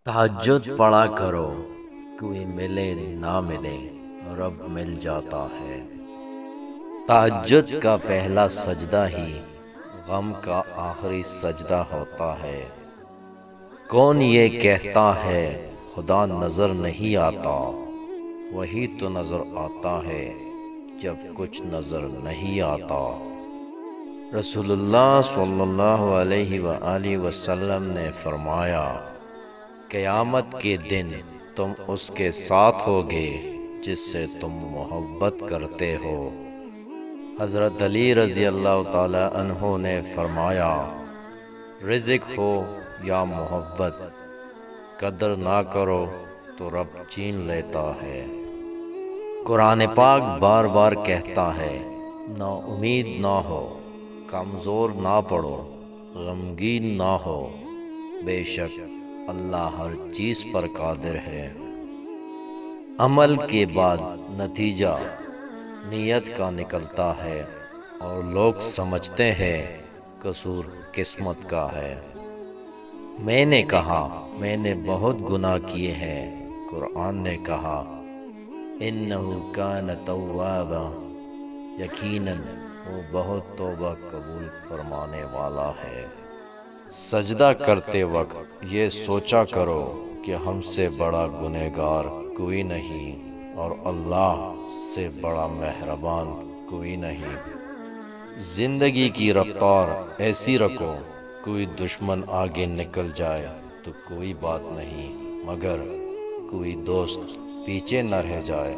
تہجد پڑھا کرو، کوئی ملے نہ ملے رب مل جاتا ہے۔ تہجد کا پہلا سجدہ ہی غم کا آخری سجدہ ہوتا ہے۔ کون یہ کہتا ہے خدا نظر نہیں آتا، وہی تو نظر آتا ہے جب کچھ نظر نہیں آتا۔ رسول اللہ صلی اللہ علیہ وآلہ وسلم نے فرمایا، قیامت کے دن تم اس کے ساتھ ہوگے جس سے تم محبت کرتے ہو۔ حضرت علی رضی اللہ تعالی عنہ نے فرمایا، رزق ہو یا محبت، قدر نہ کرو تو رب چھین لیتا ہے۔ قرآن پاک بار بار کہتا ہے، نا امید نہ ہو، کمزور نہ پڑو، غمگین نہ ہو، بے شک اللہ ہر چیز پر قادر ہے۔ عمل کے بعد نتیجہ نیت کا نکلتا ہے اور لوگ سمجھتے ہیں قصور قسمت کا ہے۔ میں نے کہا میں نے بہت گناہ کیے ہیں، قرآن نے کہا انہ کان توابا، یقیناً وہ بہت توبہ قبول فرمانے والا ہے۔ سجدہ کرتے وقت یہ سوچا کرو کہ ہم سے بڑا گنہگار کوئی نہیں اور اللہ سے بڑا مہربان کوئی نہیں۔ زندگی کی رفتار ایسی رکھو، کوئی دشمن آگے نکل جائے تو کوئی بات نہیں، مگر کوئی دوست پیچھے نہ رہ جائے